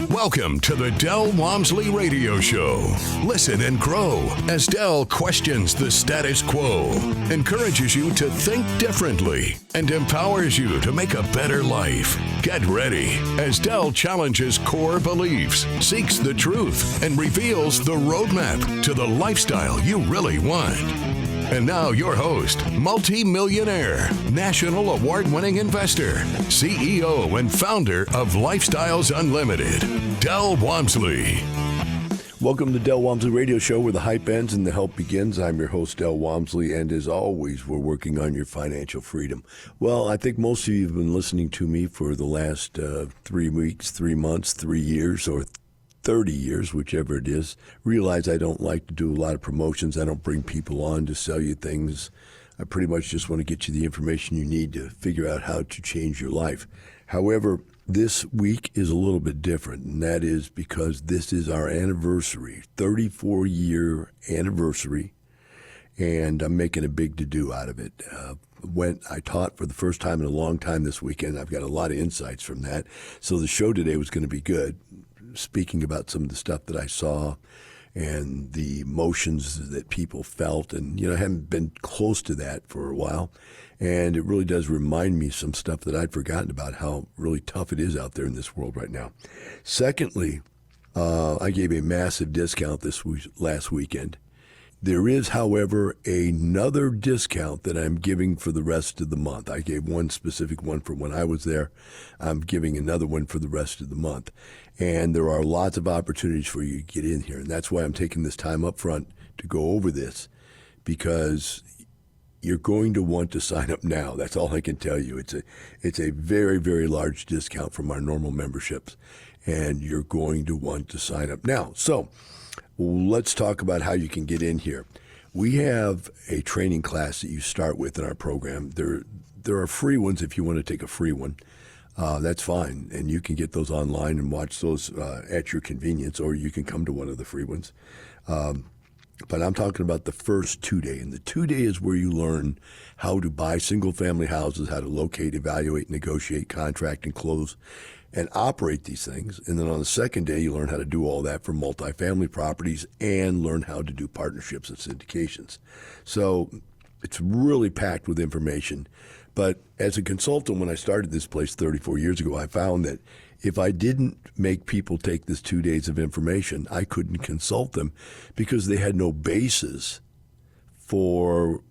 Welcome to the Del Walmsley Radio Show. Listen and grow as Del questions the status quo, encourages you to think differently, and empowers you to make a better life. Get ready as Del challenges core beliefs, seeks the truth, and reveals the roadmap to the lifestyle you really want. And now your host, multi-millionaire, national award-winning investor, CEO and founder of Lifestyles Unlimited, Del Walmsley. Welcome to the Del Walmsley Radio Show, where the hype ends and the help begins. I'm your host, Del Walmsley, and as always, we're working on your financial freedom. Well, I think most of you have been listening to me for the last 3 weeks, 3 months, 3 years, or 30 years, whichever it is. Realize I don't like to do a lot of promotions. I don't bring people on to sell you things. I pretty much just want to get you the information you need to figure out how to change your life. However, this week is a little bit different, and that is because this is our anniversary, 34-year anniversary, and I'm making a big to-do out of it. I taught for the first time in a long time this weekend. I've got a lot of insights from that. So the show today was going to be good, speaking about some of the stuff that I saw and the emotions that people felt. And, I haven't been close to that for a while. And it really does remind me some stuff that I'd forgotten about, how really tough it is out there in this world right now. Secondly, I gave a massive discount last weekend. There is, however, another discount that I'm giving for the rest of the month. I gave one specific one for when I was there. I'm giving another one for the rest of the month. And there are lots of opportunities for you to get in here. And that's why I'm taking this time up front to go over this, because you're going to want to sign up now. That's all I can tell you. It's a very, very large discount from our normal memberships, and you're going to want to sign up now. So let's talk about how you can get in here. We have a training class that you start with in our program. There are free ones if you want to take a free one. That's fine, and you can get those online and watch those at your convenience, or you can come to one of the free ones. But I'm talking about the first 2-day, and the 2-day is where you learn how to buy single-family houses, how to locate, evaluate, negotiate, contract, and close, and operate these things. And then on the second day, you learn how to do all that for multifamily properties and learn how to do partnerships and syndications. So it's really packed with information. But as a consultant, when I started this place 34 years ago, I found that if I didn't make people take this 2 days of information, I couldn't consult them because they had no basis for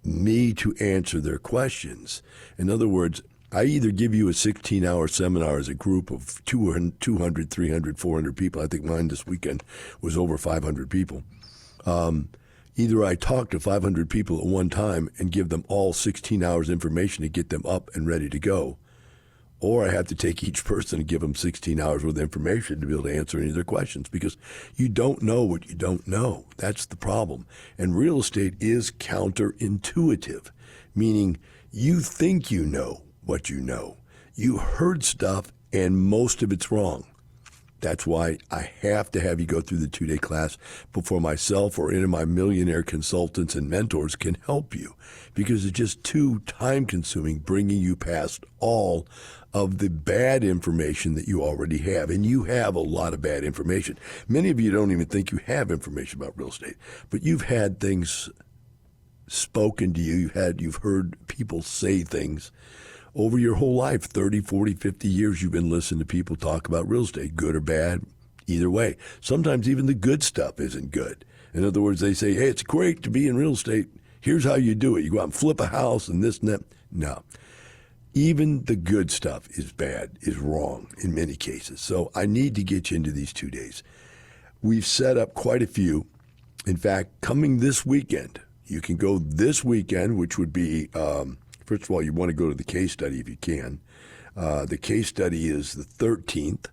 me to answer their questions. In other words, I either give you a 16-hour seminar as a group of 200, 300, 400 people. I think mine this weekend was over 500 people. Either I talk to 500 people at one time and give them all 16 hours information to get them up and ready to go, or I have to take each person and give them 16 hours worth of information to be able to answer any of their questions, because you don't know what you don't know. That's the problem. And real estate is counterintuitive, meaning you think you know what you know. You heard stuff and most of it's wrong. That's why I have to have you go through the 2-day class before myself or any of my millionaire consultants and mentors can help you, because it's just too time-consuming bringing you past all of the bad information that you already have. And you have a lot of bad information. Many of you don't even think you have information about real estate, but you've had things spoken to you. You've heard people say things over your whole life, 30, 40, 50 years, you've been listening to people talk about real estate, good or bad, either way. Sometimes even the good stuff isn't good. In other words, they say, hey, it's great to be in real estate. Here's how you do it. You go out and flip a house and this and that. No. Even the good stuff is bad, is wrong in many cases. So I need to get you into these 2 days. We've set up quite a few. In fact, coming this weekend, you can go this weekend, which would be first of all, you want to go to the case study if you can. The case study is the 13th,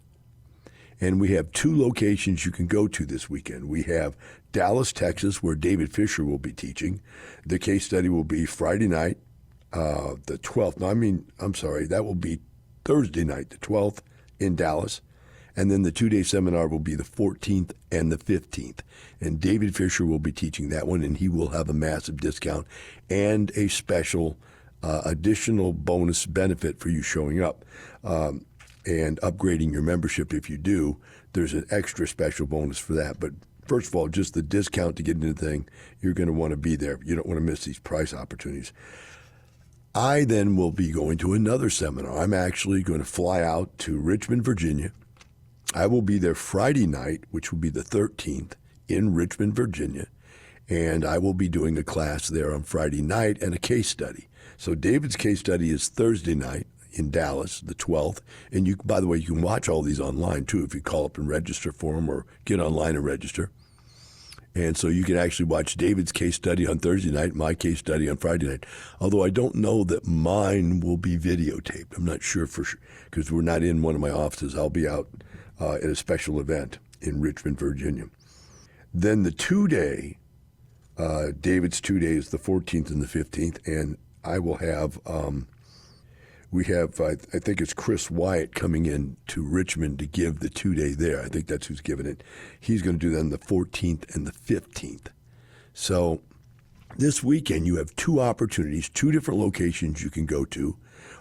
and we have 2 locations you can go to this weekend. We have Dallas, Texas, where David Fisher will be teaching. The case study will be Friday night, the 12th. That will be Thursday night, the 12th in Dallas. And then the 2-day seminar will be the 14th and the 15th. And David Fisher will be teaching that one, and he will have a massive discount and a special additional bonus benefit for you showing up. and upgrading your membership. If you do, there's an extra special bonus for that. But first of all, just the discount to get into the thing, you're going to want to be there. You don't want to miss these price opportunities. I then will be going to another seminar. I'm actually going to fly out to Richmond, Virginia. I will be there Friday night, which will be the 13th, in Richmond, Virginia. And I will be doing a class there on Friday night and a case study. So David's case study is Thursday night in Dallas, the 12th. And you, by the way, you can watch all these online too if you call up and register for them or get online and register. And so you can actually watch David's case study on Thursday night, my case study on Friday night. Although I don't know that mine will be videotaped. I'm not sure for sure because we're not in one of my offices. I'll be out at a special event in Richmond, Virginia. Then the 2-day, David's 2-day is the 14th and the 15th, and I will have, I think it's Chris Wyatt coming in to Richmond to give the 2-day there. I think that's who's giving it. He's going to do that on the 14th and the 15th. So this weekend you have two opportunities, two different locations you can go to,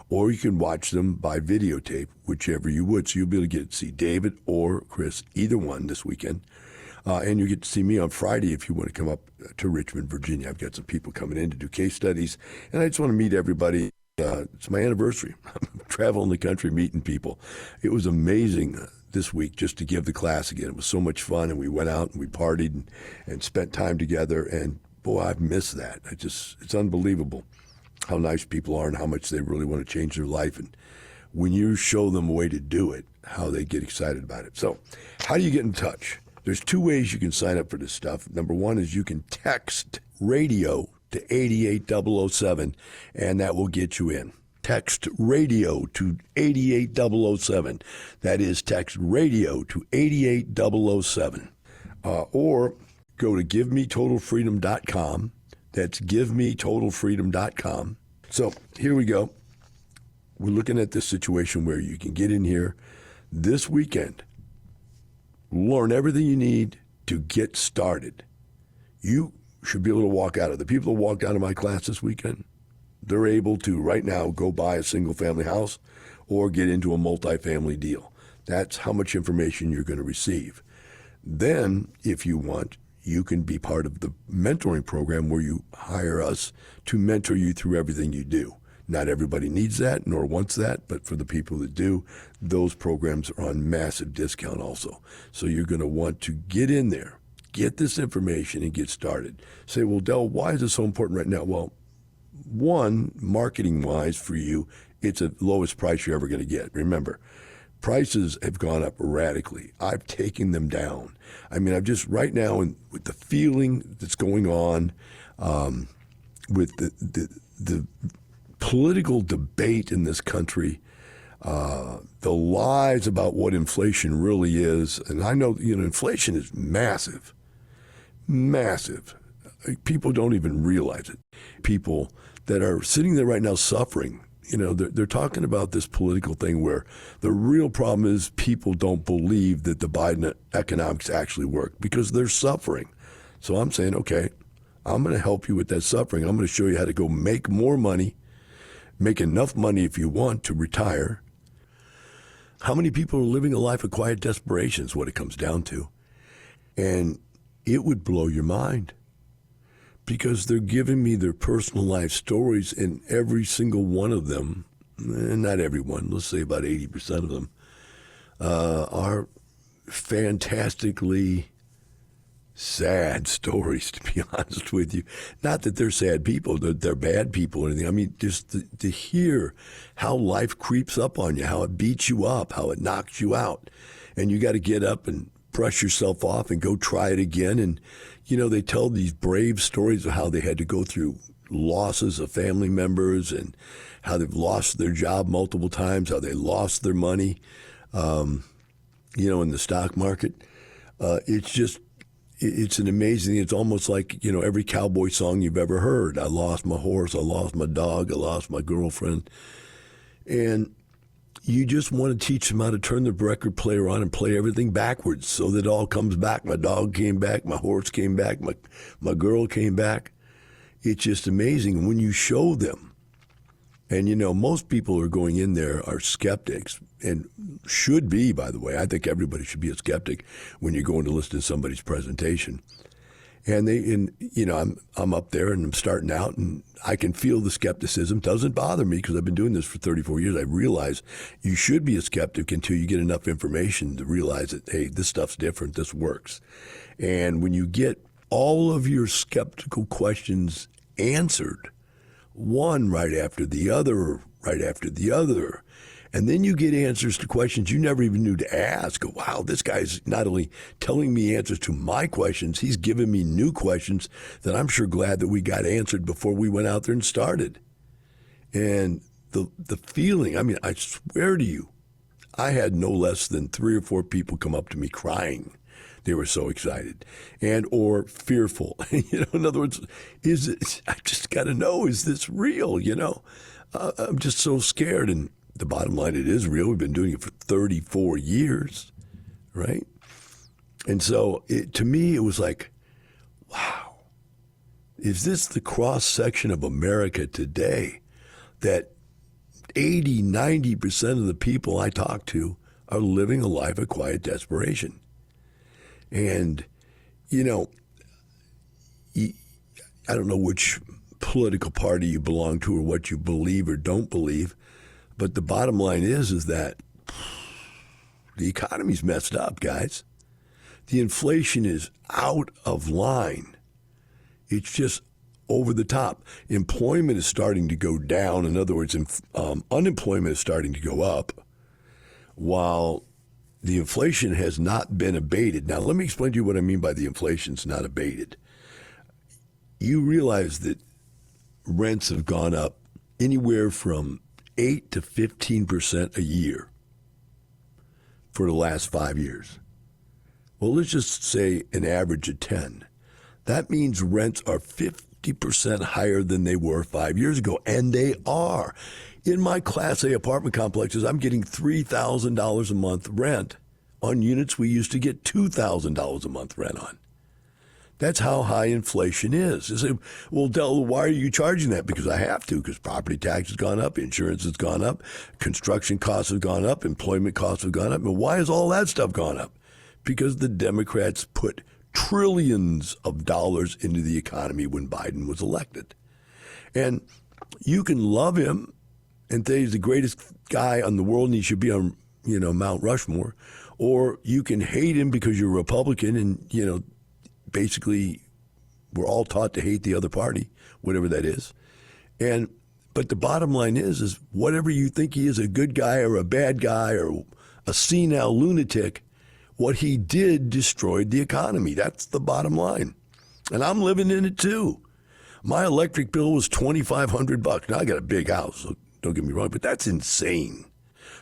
or you can watch them by videotape, whichever you would. So you'll be able to get to see David or Chris, either one this weekend. And you get to see me on Friday if you want to come up to Richmond, Virginia. I've got some people coming in to do case studies, and I just want to meet everybody. It's my anniversary. I'm traveling the country, meeting people. It was amazing this week just to give the class again. It was so much fun, and we went out and we partied and spent time together, and boy, I've missed that. It's unbelievable how nice people are and how much they really want to change their life. And when you show them a way to do it, how they get excited about it. So how do you get in touch? There's two ways you can sign up for this stuff. Number one is you can text radio to 88007, and that will get you in. Text radio to 88007. That is text radio to 88007. Or go to givemetotalfreedom.com. That's givemetotalfreedom.com. So here we go. We're looking at this situation where you can get in here this weekend, learn everything you need to get started. You should be able to walk out of the people that walked out of my class this weekend. They're able to right now go buy a single family house or get into a multifamily deal. That's how much information you're going to receive. Then, if you want, you can be part of the mentoring program where you hire us to mentor you through everything you do. Not everybody needs that nor wants that, but for the people that do, those programs are on massive discount also. So you're going to want to get in there, get this information, and get started. Say, well, Del, why is this so important right now? Well, one, marketing-wise for you, it's the lowest price you're ever going to get. Remember, prices have gone up radically. I've taken them down. I mean, I've just right now, with the feeling that's going on, with the political debate in this country, the lies about what inflation really is, and I know, inflation is massive, massive. People don't even realize it. People that are sitting there right now suffering, they're talking about this political thing where the real problem is people don't believe that the Biden economics actually work because they're suffering. So I'm saying, okay, I'm going to help you with that suffering. I'm going to show you how to go make more money, make enough money if you want to retire. How many people are living a life of quiet desperation is what it comes down to. And it would blow your mind because they're giving me their personal life stories, and every single one of them, not everyone, let's say about 80% of them, are fantastically sad stories, to be honest with you. Not that they're sad people, they're bad people or anything. I mean, just to hear how life creeps up on you, how it beats you up, how it knocks you out. And you got to get up and brush yourself off and go try it again. And, they tell these brave stories of how they had to go through losses of family members and how they've lost their job multiple times, how they lost their money, in the stock market. It's an amazing, it's almost like, every cowboy song you've ever heard. I lost my horse, I lost my dog, I lost my girlfriend. And you just want to teach them how to turn the record player on and play everything backwards so that it all comes back. My dog came back, my horse came back, my girl came back. It's just amazing. And when you show them And, most people are going in there are skeptics and should be, by the way. I think everybody should be a skeptic when you're going to listen to somebody's presentation. And I'm up there and I'm starting out and I can feel the skepticism. Doesn't bother me because I've been doing this for 34 years. I realize you should be a skeptic until you get enough information to realize that, hey, this stuff's different. This works. And when you get all of your skeptical questions answered, one right after the other, and then you get answers to questions you never even knew to ask. Wow, this guy's not only telling me answers to my questions, he's giving me new questions that I'm sure glad that we got answered before we went out there and started. And the feeling, I swear to you, I had no less than 3 or 4 people come up to me crying. They were so excited and or fearful. In other words, I just got to know, is this real? I'm just so scared. And the bottom line, it is real. We've been doing it for 34 years, right? And so to me, it was like, wow, is this the cross-section of America today that 80, 90% of the people I talk to are living a life of quiet desperation? And, I don't know which political party you belong to or what you believe or don't believe, but the bottom line is that the economy's messed up, guys. The inflation is out of line. It's just over the top. Employment is starting to go down. In other words, unemployment is starting to go up, while the inflation has not been abated. Now, let me explain to you what I mean by the inflation's not abated. You realize that rents have gone up anywhere from 8 to 15% a year for the last 5 years. Well, let's just say an average of 10. That means rents are 50% higher than they were 5 years ago, and they are. In my Class A apartment complexes, I'm getting $3,000 a month rent on units we used to get $2,000 a month rent on. That's how high inflation is. You say, well, Del, why are you charging that? Because I have to, because property tax has gone up, insurance has gone up, construction costs have gone up, employment costs have gone up. And why has all that stuff gone up? Because the Democrats put trillions of dollars into the economy when Biden was elected. And you can love him and say he's the greatest guy on the world and he should be on, Mount Rushmore. Or you can hate him because you're a Republican and, basically we're all taught to hate the other party, whatever that is. But the bottom line is whatever you think he is, a good guy or a bad guy or a senile lunatic, what he did destroyed the economy. That's the bottom line. And I'm living in it too. My electric bill was $2,500. Now I got a big house, so don't get me wrong, but that's insane.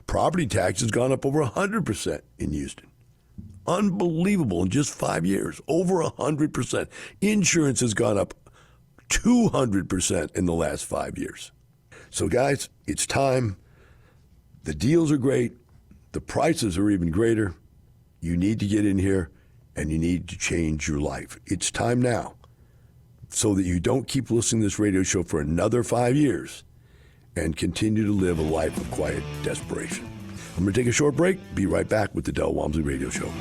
Property tax has gone up over 100% in Houston. Unbelievable in just 5 years, over 100%. Insurance has gone up 200% in the last 5 years. So guys, it's time. The deals are great. The prices are even greater. You need to get in here and you need to change your life. It's time now so that you don't keep listening to this radio show for another 5 years and continue to live a life of quiet desperation. I'm going to take a short break. Be right back with the Del Walmsley Radio Show.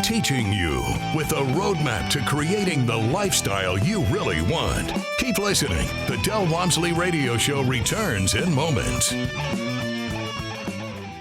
Teaching you with a roadmap to creating the lifestyle you really want. Keep listening. The Del Walmsley Radio Show returns in moments.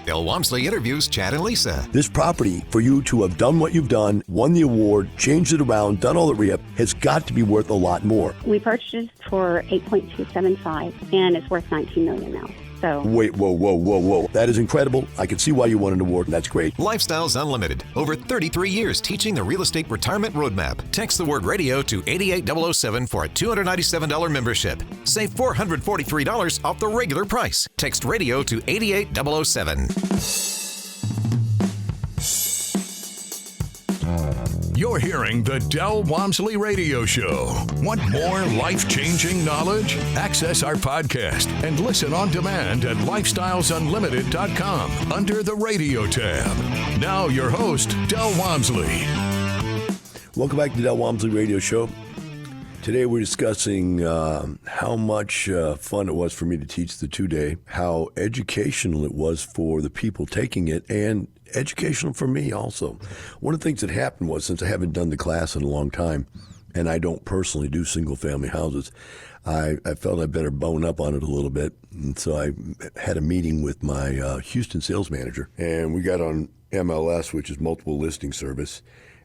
Del Walmsley interviews Chad and Lisa. This property, for you to have done what you've done, won the award, changed it around, done all the rehab, has got to be worth a lot more. We purchased it for $8.275, and it's worth $19 million now. So. Wait, whoa. That is incredible. I can see why you won an award, and that's great. Lifestyles Unlimited. Over 33 years teaching the real estate retirement roadmap. Text the word radio to 88007 for a $297 membership. Save $443 off the regular price. Text radio to 88007. You're hearing the Del Walmsley Radio Show. Want more life-changing knowledge? Access our podcast and listen on demand at lifestylesunlimited.com under the radio tab. Now your host, Del Walmsley. Welcome back to the Del Walmsley Radio Show. Today we're discussing how much fun it was for me to teach the 2-day, how educational it was for the people taking it, and educational for me also. One of the things that happened was, since I haven't done the class in a long time, and I don't personally do single-family houses, I felt I better bone up on it a little bit. And so I had a meeting with my Houston sales manager, and we got on MLS, which is multiple listing service.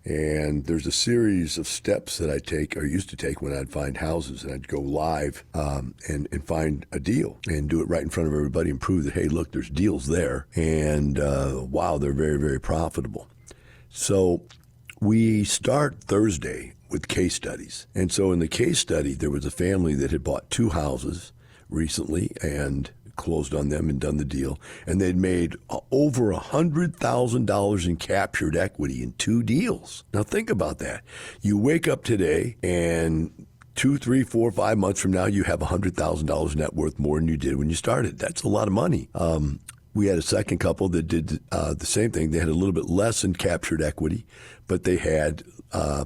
And there's a series of steps that I take, or used to take, when I'd find houses, and I'd go live and find a deal and do it right in front of everybody and prove that, hey, look, there's deals there. And wow, they're very, very profitable. So we start Thursday with case studies. And so in the case study, there was a family that had bought 2 houses recently and closed on them and done the deal, and they'd made over $100,000 in captured equity in 2 deals. Now think about that. You wake up today, and 2, 3, 4, 5 months from now, you have $100,000 net worth more than you did when you started. That's a lot of money. We had a second couple that did the same thing. They had a little bit less in captured equity, but they had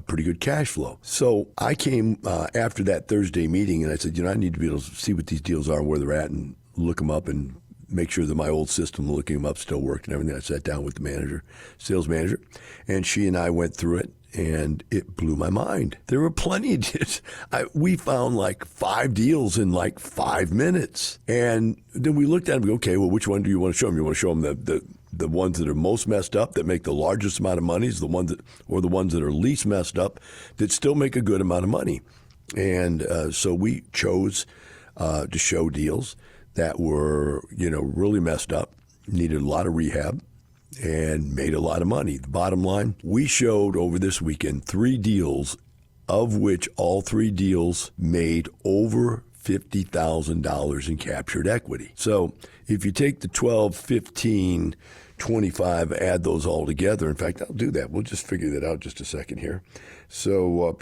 pretty good cash flow. So I came after that Thursday meeting, and I said, I need to be able to see what these deals are, where they're at, and look them up and make sure that my old system looking them up still worked and everything. I sat down with the sales manager, and she and I went through it, and it blew my mind. There were plenty of deals. We found like 5 deals in like 5 minutes. And then we looked at them and go, okay, well, which one do you want to show them? You want to show them the ones that are most messed up, that make the largest amount of money, the ones that are least messed up, that still make a good amount of money. And so we chose to show deals that were, really messed up, needed a lot of rehab, and made a lot of money. The bottom line, we showed over this weekend 3 deals, of which all 3 deals made over $50,000 in captured equity. So if you take the 12, 15, 25, add those all together. In fact, I'll do that. We'll just figure that out just a second here. So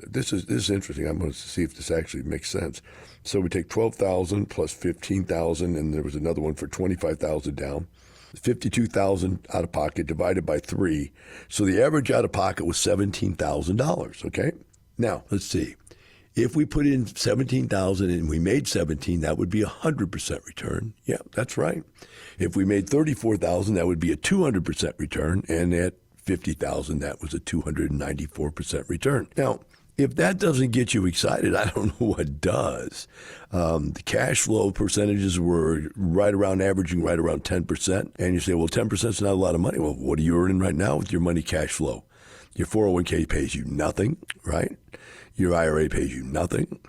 this is interesting. I'm going to see if this actually makes sense. So we take 12,000 plus 15,000, and there was another one for 25,000 down. 52,000 out of pocket divided by 3. So the average out of pocket was $17,000. Okay. Now let's see. If we put in 17,000 and we made 17, that would be 100% return. Yeah, that's right. If we made 34,000, that would be a 200% return, and at 50,000, that was a 294% return. Now, if that doesn't get you excited, I don't know what does. The cash flow percentages were averaging right around 10%. And you say, well, 10% is not a lot of money. Well, what are you earning right now with your money cash flow? Your 401k pays you nothing, right? Your IRA pays you nothing.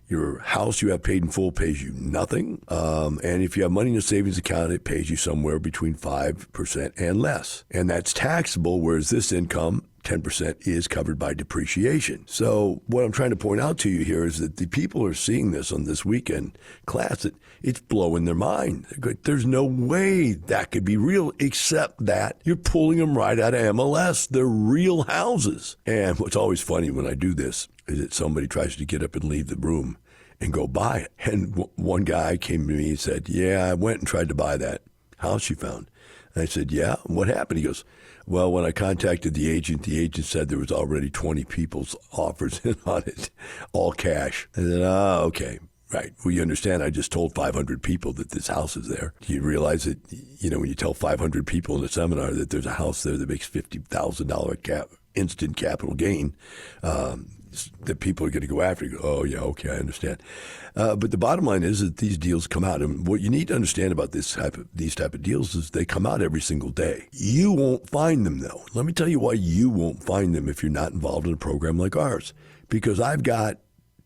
Your house you have paid in full pays you nothing. And if you have money in a savings account, it pays you somewhere between 5% and less. And that's taxable, whereas this income, 10%, is covered by depreciation. So what I'm trying to point out to you here is that the people are seeing this on this weekend class, that it's blowing their mind. There's no way that could be real, except that you're pulling them right out of MLS. They're real houses. And what's always funny when I do this is that somebody tries to get up and leave the room and go buy it. And one guy came to me and said, yeah, I went and tried to buy that house you found. And I said, yeah, what happened? He goes, well, when I contacted the agent said there was already 20 people's offers in on it, all cash. I said, okay, right. Well, you understand I just told 500 people that this house is there. Do you realize that, when you tell 500 people in a seminar that there's a house there that makes $50,000 instant capital gain, that people are going to go after. You go, oh, yeah, okay, I understand. But the bottom line is that these deals come out. And what you need to understand about these type of deals is they come out every single day. You won't find them, though. Let me tell you why you won't find them if you're not involved in a program like ours. Because I've got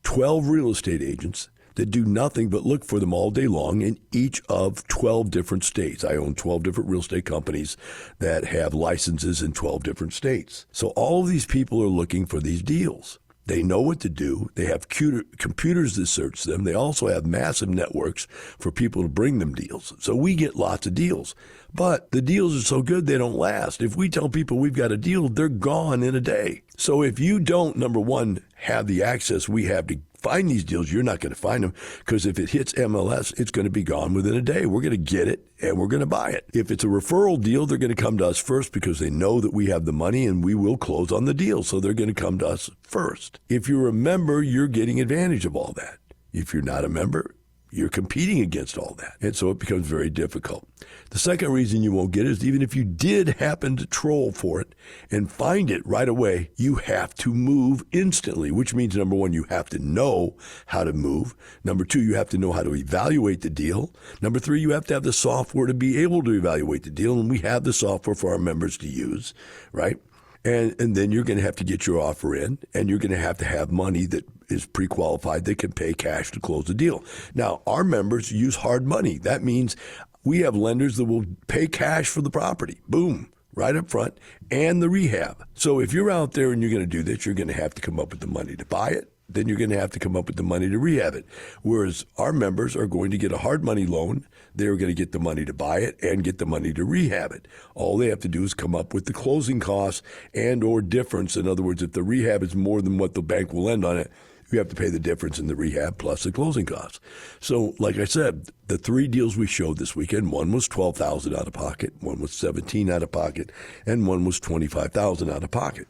12 real estate agents that do nothing but look for them all day long in each of 12 different states. I own 12 different real estate companies that have licenses in 12 different states. So all of these people are looking for these deals. They know what to do. They have computers that search them. They also have massive networks for people to bring them deals. So we get lots of deals. But the deals are so good, they don't last. If we tell people we've got a deal, they're gone in a day. So if you don't, number one, have the access we have to find these deals, you're not going to find them, because if it hits MLS, it's going to be gone within a day. We're going to get it and we're going to buy it. If it's a referral deal, they're going to come to us first because they know that we have the money and we will close on the deal. So they're going to come to us first. If you're a member, you're getting advantage of all that. If you're not a member, you're competing against all that. And so it becomes very difficult. The second reason you won't get it is even if you did happen to troll for it and find it right away, you have to move instantly, which means, number one, you have to know how to move. Number two, you have to know how to evaluate the deal. Number three, you have to have the software to be able to evaluate the deal. And we have the software for our members to use, right? And then you're going to have to get your offer in, and you're going to have money that is pre-qualified that can pay cash to close the deal. Now, our members use hard money. That means we have lenders that will pay cash for the property. Boom. Right up front, and the rehab. So if you're out there and you're going to do this, you're going to have to come up with the money to buy it. Then you're going to have to come up with the money to rehab it. Whereas our members are going to get a hard money loan. They're going to get the money to buy it and get the money to rehab it. All they have to do is come up with the closing costs and or difference. In other words, if the rehab is more than what the bank will lend on it, you have to pay the difference in the rehab plus the closing costs. So, like I said, the three deals we showed this weekend, one was $12,000 out of pocket, one was $17,000 out of pocket, and one was $25,000 out of pocket.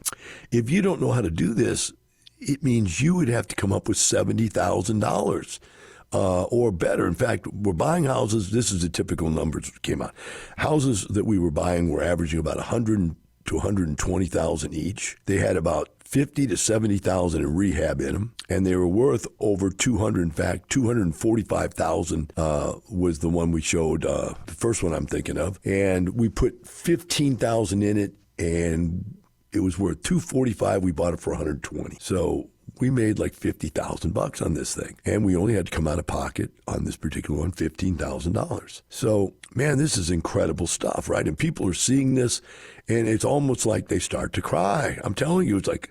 If you don't know how to do this, it means you would have to come up with $70,000 or better. In fact, we're buying houses. This is the typical numbers that came out. Houses that we were buying were averaging about $100,000 to $120,000 each. They had about $50,000 to $70,000 in rehab in them, and they were worth over $200,000. In fact, $245,000 was the one we showed, the first one I'm thinking of, and we put $15,000 in it, and it was worth $245,000. We bought it for $120,000. So we made like $50,000 on this thing, and we only had to come out of pocket on this particular one $15,000. So, man, this is incredible stuff, right? And people are seeing this, and it's almost like they start to cry. I'm telling you, it's like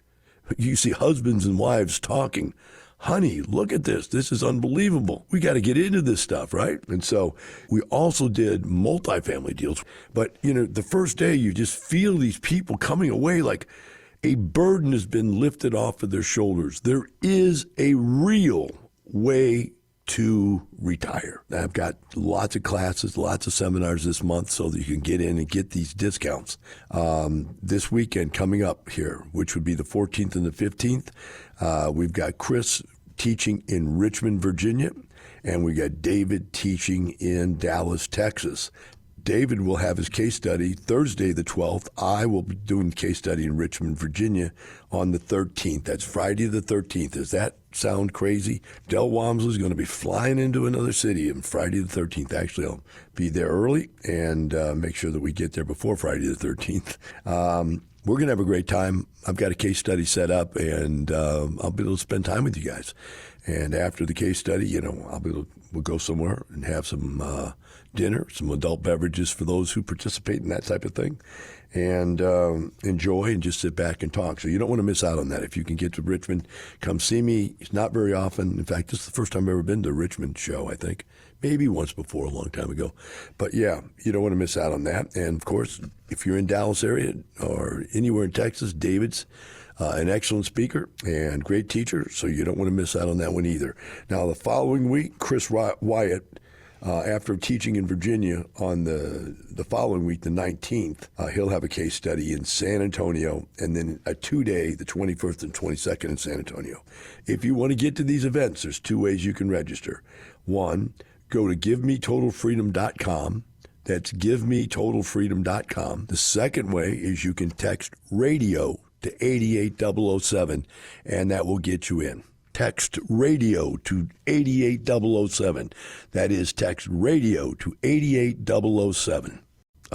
you see husbands and wives talking. Honey, look at this. This is unbelievable. We got to get into this stuff, right? And so we also did multifamily deals. But, the first day you just feel these people coming away like a burden has been lifted off of their shoulders. There is a real way to retire. I've got lots of classes, lots of seminars this month so that you can get in and get these discounts. This weekend coming up here, which would be the 14th and the 15th, we've got Chris teaching in Richmond, Virginia, and we got David teaching in Dallas, Texas. David will have his case study Thursday the 12th. I will be doing the case study in Richmond, Virginia on the 13th. That's Friday the 13th. Does that sound crazy? Del Walmsley is going to be flying into another city on Friday the 13th. Actually, I'll be there early and make sure that we get there before Friday the 13th. We're going to have a great time. I've got a case study set up, and I'll be able to spend time with you guys. And after the case study, we'll go somewhere and have some dinner, some adult beverages for those who participate in that type of thing, and enjoy and just sit back and talk. So you don't want to miss out on that. If you can get to Richmond, come see me. It's not very often. In fact, this is the first time I've ever been to a Richmond show, I think. Maybe once before, a long time ago. But yeah, you don't want to miss out on that. And of course, if you're in Dallas area or anywhere in Texas, David's an excellent speaker and great teacher, so you don't want to miss out on that one either. Now, the following week, Chris Wyatt, after teaching in Virginia on the following week, the 19th, he'll have a case study in San Antonio, and then a 2-day, the 21st and 22nd in San Antonio. If you want to get to these events, there's 2 ways you can register. One, go to GiveMeTotalFreedom.com. That's GiveMeTotalFreedom.com. The second way is you can text radio to 88007, and that will get you in. Text radio to 88007. That is text radio to 88007.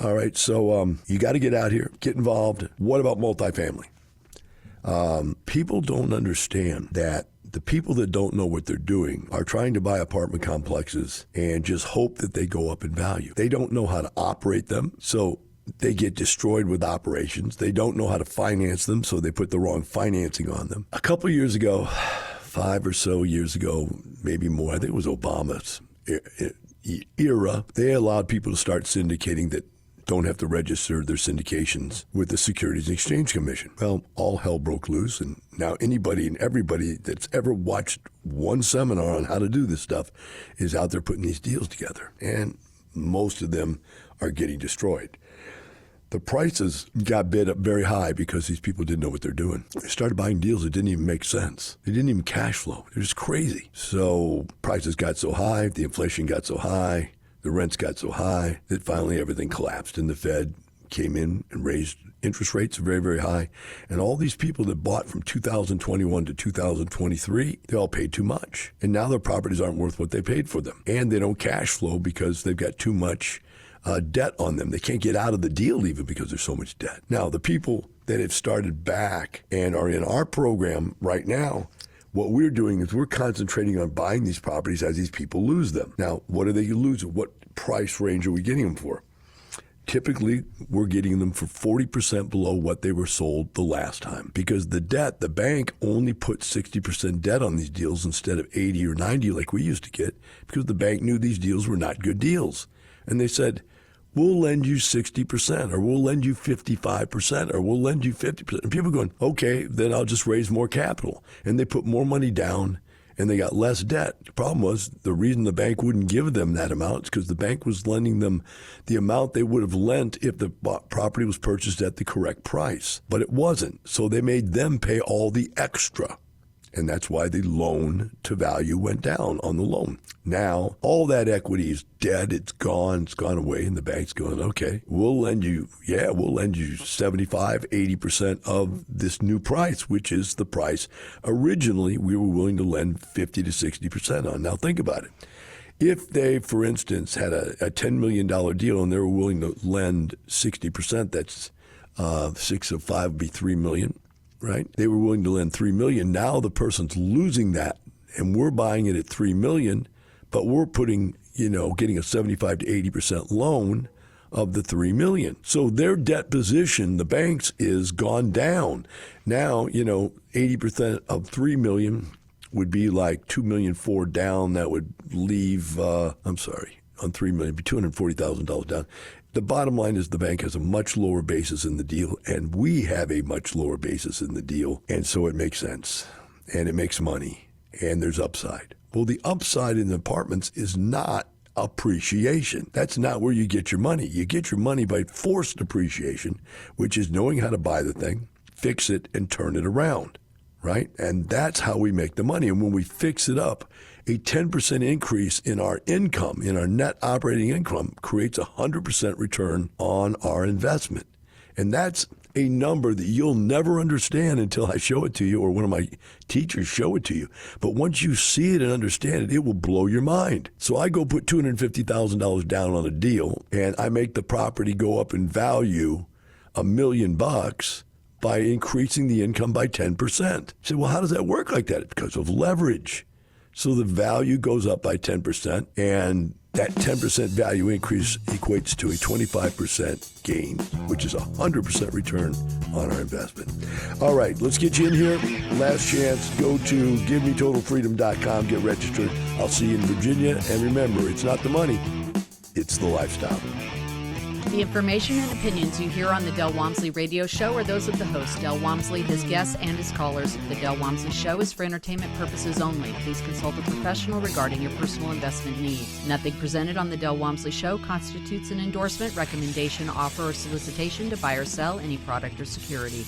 All right, so you got to get out here, get involved. What about multifamily? People don't understand that the people that don't know what they're doing are trying to buy apartment complexes and just hope that they go up in value. They don't know how to operate them. So they get destroyed with operations. They don't know how to finance them, so they put the wrong financing on them. A couple of years ago, 5 or so years ago, maybe more, I think it was Obama's era, they allowed people to start syndicating that don't have to register their syndications with the Securities and Exchange Commission. Well, all hell broke loose, and now anybody and everybody that's ever watched one seminar on how to do this stuff is out there putting these deals together, and most of them are getting destroyed. The prices got bid up very high because these people didn't know what they're doing. They started buying deals that didn't even make sense. They didn't even cash flow. They're just crazy. So prices got so high, the inflation got so high, the rents got so high that finally everything collapsed, and the Fed came in and raised interest rates very, very high. And all these people that bought from 2021 to 2023, they all paid too much. And now their properties aren't worth what they paid for them. And they don't cash flow because they've got too much debt on them. They can't get out of the deal even because there's so much debt. Now, the people that have started back and are in our program right now, what we're doing is we're concentrating on buying these properties as these people lose them. Now, what are they losing? What price range are we getting them for? Typically, we're getting them for 40% below what they were sold the last time, because the debt, the bank only put 60% debt on these deals instead of 80 or 90 like we used to get, because the bank knew these deals were not good deals. And they said, we'll lend you 60%, or we'll lend you 55%, or we'll lend you 50%. And people are going, okay, then I'll just raise more capital. And they put more money down, and they got less debt. The problem was the reason the bank wouldn't give them that amount is because the bank was lending them the amount they would have lent if the property was purchased at the correct price. But it wasn't. So they made them pay all the extra. And that's why the loan to value went down on the loan. Now, all that equity is dead. It's gone away. And the bank's going, okay, we'll lend you 75, 80% of this new price, which is the price originally we were willing to lend 50 to 60% on. Now, think about it. If they, for instance, had a $10 million deal and they were willing to lend 60%, that's 6 of 5 would be $3 million. Right? They were willing to lend $3 million. Now the person's losing that, and we're buying it at $3 million, but we're getting a 75 to 80% loan of the $3 million. So their debt position, the banks, is gone down. Now, 80% of $3 million would be like $2.4 million down. That would leave, on $3 million, be $240,000 down. The bottom line is the bank has a much lower basis in the deal, and we have a much lower basis in the deal, and so it makes sense, and it makes money, and there's upside. Well, the upside in apartments is not appreciation. That's not where you get your money. You get your money by forced appreciation, which is knowing how to buy the thing, fix it, and turn it around, right? And that's how we make the money. And when we fix it up, a 10% increase in our income, in our net operating income, creates a 100% return on our investment. And that's a number that you'll never understand until I show it to you or one of my teachers show it to you. But once you see it and understand it, it will blow your mind. So I go put $250,000 down on a deal, and I make the property go up in value $1 million by increasing the income by 10%. You say, well, how does that work like that? It's because of leverage. So the value goes up by 10%, and that 10% value increase equates to a 25% gain, which is a 100% return on our investment. All right, let's get you in here. Last chance, go to GiveMeTotalFreedom.com, get registered. I'll see you in Virginia. And remember, it's not the money, it's the lifestyle. The information and opinions you hear on the Del Walmsley Radio Show are those of the host, Del Walmsley, his guests, and his callers. The Del Walmsley Show is for entertainment purposes only. Please consult a professional regarding your personal investment needs. Nothing presented on the Del Walmsley Show constitutes an endorsement, recommendation, offer, or solicitation to buy or sell any product or security.